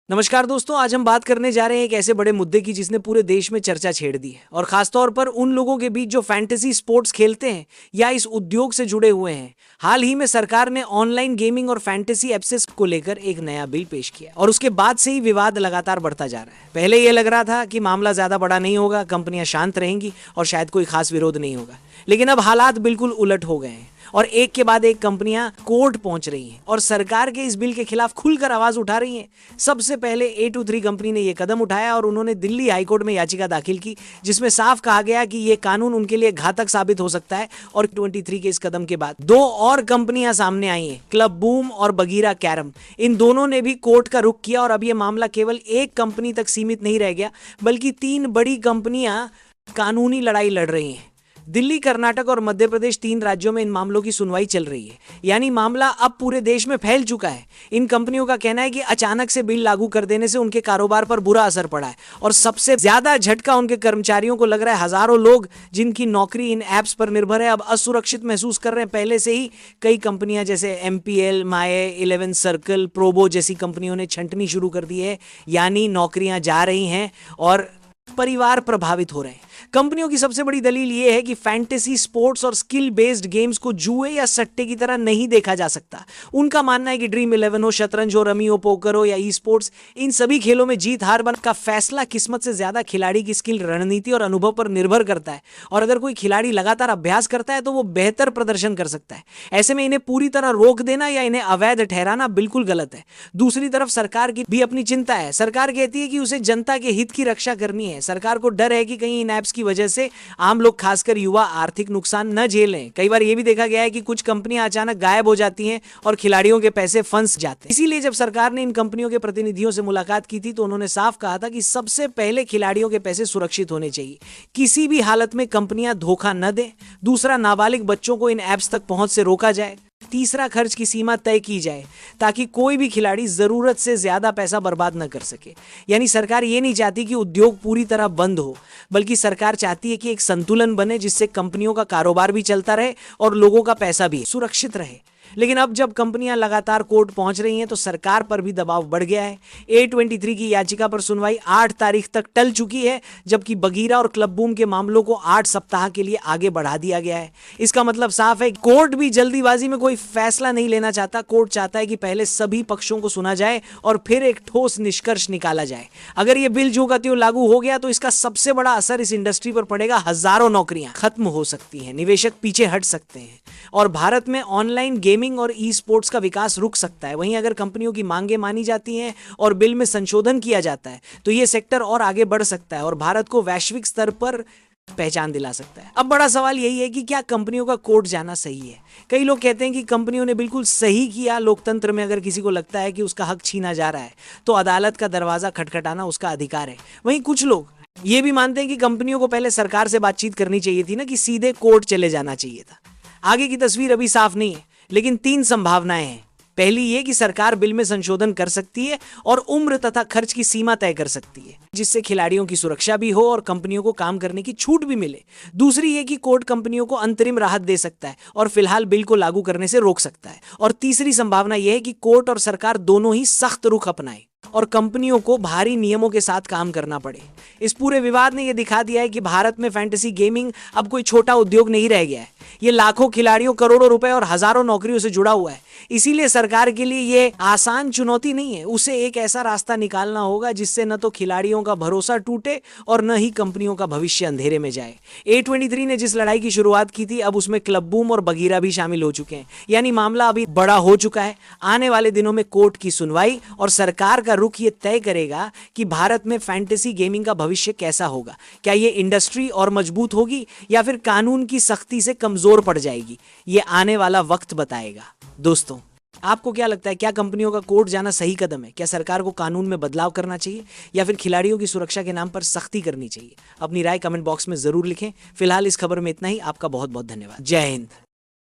नमस्कार दोस्तों, आज हम बात करने जा रहे हैं एक ऐसे बड़े मुद्दे की जिसने पूरे देश में चर्चा छेड़ दी है और खासतौर पर उन लोगों के बीच जो फैंटेसी स्पोर्ट्स खेलते हैं या इस उद्योग से जुड़े हुए हैं। हाल ही में सरकार ने ऑनलाइन गेमिंग और फैंटेसी एप्सेस को लेकर एक नया बिल पेश किया और उसके बाद से ही विवाद लगातार बढ़ता जा रहा है। पहले यह लग रहा था कि मामला ज्यादा बड़ा नहीं होगा, कंपनियां शांत रहेंगी और शायद कोई खास विरोध नहीं होगा, लेकिन अब हालात बिल्कुल उलट हो गए हैं और एक के बाद एक कंपनियां कोर्ट पहुंच रही हैं और सरकार के इस बिल के खिलाफ खुलकर आवाज उठा रही हैं। सबसे पहले A23 कंपनी ने यह कदम उठाया और उन्होंने दिल्ली हाईकोर्ट में याचिका दाखिल की, जिसमें साफ कहा गया कि यह कानून उनके लिए घातक साबित हो सकता है। और 23 के इस कदम के बाद दो और कंपनियां सामने आई हैं, क्लब बूम और बगीरा कैरम। इन दोनों ने भी कोर्ट का रुख किया और अब यह मामला केवल एक कंपनी तक सीमित नहीं रह गया, बल्कि 3 बड़ी कंपनियां कानूनी लड़ाई लड़ रही हैं। दिल्ली, कर्नाटक और मध्य प्रदेश 3 राज्यों में इन मामलों की सुनवाई चल रही है, यानी मामला अब पूरे देश में फैल चुका है। इन कंपनियों का कहना है कि अचानक से बिल लागू कर देने से उनके कारोबार पर बुरा असर पड़ा है और सबसे ज्यादा झटका उनके कर्मचारियों को लग रहा है। हजारों लोग जिनकी नौकरी इन ऐप्स पर निर्भर है अब असुरक्षित महसूस कर रहे हैं। पहले से ही कई कंपनियां जैसे MPL, माए, 11 सर्कल, प्रोबो जैसी कंपनियों ने छंटनी शुरू कर दी है, यानी नौकरियां जा रही हैं और परिवार प्रभावित हो रहे हैं। कंपनियों की सबसे बड़ी दलील यह है कि फैंटेसी स्पोर्ट्स और स्किल बेस्ड गेम्स को जुए या सट्टे की तरह नहीं देखा जा सकता। उनका मानना है कि ड्रीम 11 हो, शतरंज हो, रमी हो, पोकर हो या ई स्पोर्ट्स, इन सभी खेलों में जीत हार का फैसला किस्मत से ज्यादा खिलाड़ी की स्किल, रणनीति और अनुभव पर निर्भर करता है। और अगर कोई खिलाड़ी लगातार अभ्यास करता है तो वो बेहतर प्रदर्शन कर सकता है। ऐसे में इन्हें पूरी तरह रोक देना या इन्हें अवैध ठहराना बिल्कुल गलत है। दूसरी तरफ सरकार की भी अपनी चिंता है। सरकार कहती है कि उसे जनता के हित की रक्षा करनी है। सरकार को डर है कि कहीं इन ऐप्स की वजह से आम लोग, खासकर युवा, आर्थिक नुकसान न झेलें। कई बार यह भी देखा गया है कि कुछ कंपनियां अचानक गायब हो जाती हैं और खिलाड़ियों के पैसे फंस जाते हैं। इसीलिए जब सरकार ने इन कंपनियों के प्रतिनिधियों से मुलाकात की थी तो उन्होंने साफ कहा था कि सबसे पहले खिलाड़ियों के पैसे सुरक्षित होने चाहिए, किसी भी हालत में कंपनियां धोखा न दें। दूसरा, नाबालिग बच्चों को इन ऐप्स तक पहुंच से रोका जाए। तीसरा, खर्च की सीमा तय की जाए ताकि कोई भी खिलाड़ी जरूरत से ज्यादा पैसा बर्बाद न कर सके। यानी सरकार ये नहीं चाहती कि उद्योग पूरी तरह बंद हो, बल्कि सरकार चाहती है कि एक संतुलन बने जिससे कंपनियों का कारोबार भी चलता रहे और लोगों का पैसा भी सुरक्षित रहे। लेकिन अब जब कंपनियां लगातार कोर्ट पहुंच रही हैं तो सरकार पर भी दबाव बढ़ गया है। A23 की याचिका पर सुनवाई 8 तारीख तक टल चुकी है, जबकि बगीरा और क्लब बूम के मामलों को 8 सप्ताह के लिए आगे बढ़ा दिया गया है। इसका मतलब साफ है, कोर्ट भी जल्दीबाजी में कोई फैसला नहीं लेना चाहता। कोर्ट चाहता है कि पहले सभी पक्षों को सुना जाए और फिर एक ठोस निष्कर्ष निकाला जाए। अगर यह बिल जो का त्यों लागू हो गया तो इसका सबसे बड़ा असर इस इंडस्ट्री पर पड़ेगा। हजारों नौकरियां खत्म हो सकती हैं, निवेशक पीछे हट सकते हैं और भारत में ऑनलाइन गेमिंग और ई स्पोर्ट्स का विकास रुक सकता है। वहीं अगर कंपनियों की मांगे मानी जाती हैं और बिल में संशोधन किया जाता है तो यह सेक्टर और आगे बढ़ सकता है और भारत को वैश्विक स्तर पर पहचान दिला सकता है। अब बड़ा सवाल यही है कि क्या कंपनियों का कोर्ट जाना सही है। कई लोग कहते हैं कि कंपनियों ने बिल्कुल सही किया। लोकतंत्र में अगर किसी को लगता है कि उसका हक छीना जा रहा है तो अदालत का दरवाजा खटखटाना उसका अधिकार है। वहीं कुछ लोग ये भी मानते हैं कि कंपनियों को पहले सरकार से बातचीत करनी चाहिए थी ना, कि सीधे कोर्ट चले जाना चाहिए था। आगे की तस्वीर अभी साफ नहीं है, लेकिन 3 संभावनाएं हैं। पहली ये कि सरकार बिल में संशोधन कर सकती है और उम्र तथा खर्च की सीमा तय कर सकती है, जिससे खिलाड़ियों की सुरक्षा भी हो और कंपनियों को काम करने की छूट भी मिले। दूसरी ये कि कोर्ट कंपनियों को अंतरिम राहत दे सकता है और फिलहाल बिल को लागू करने से रोक सकता है। और तीसरी संभावना यह है कि कोर्ट और सरकार दोनों ही सख्त रुख अपनाए और कंपनियों को भारी नियमों के साथ काम करना पड़े। इस पूरे विवाद ने यह दिखा दिया है कि भारत में फैंटेसी गेमिंग अब कोई छोटा उद्योग नहीं रह गया है। ये लाखों खिलाड़ियों, करोड़ों रुपए और हजारों नौकरियों से जुड़ा हुआ है। इसीलिए सरकार के लिए ये आसान चुनौती नहीं है। उसे एक ऐसा रास्ता निकालना होगा जिससे न तो खिलाड़ियों का भरोसा टूटे और न ही कंपनियों का भविष्य अंधेरे में जाए। A23 ने जिस लड़ाई की शुरुआत की थी, अब उसमें क्लब बूम और बगीरा भी शामिल हो चुके हैं। यानी मामला अभी बड़ा हो चुका है। आने वाले दिनों में कोर्ट की सुनवाई और सरकार का रुख ये तय करेगा कि भारत में फैंटेसी गेमिंग का भविष्य कैसा होगा। क्या ये इंडस्ट्री और मजबूत होगी या फिर कानून की सख्ती से कमजोर पड़ जाएगी? ये आने वाला वक्त बताएगा। दोस्तों, आपको क्या लगता है, क्या कंपनियों का कोर्ट जाना सही कदम है? क्या सरकार को कानून में बदलाव करना चाहिए या फिर खिलाड़ियों की सुरक्षा के नाम पर सख्ती करनी चाहिए? अपनी राय कमेंट बॉक्स में जरूर लिखें। फिलहाल इस खबर में इतना ही। आपका बहुत बहुत धन्यवाद। जय हिंद।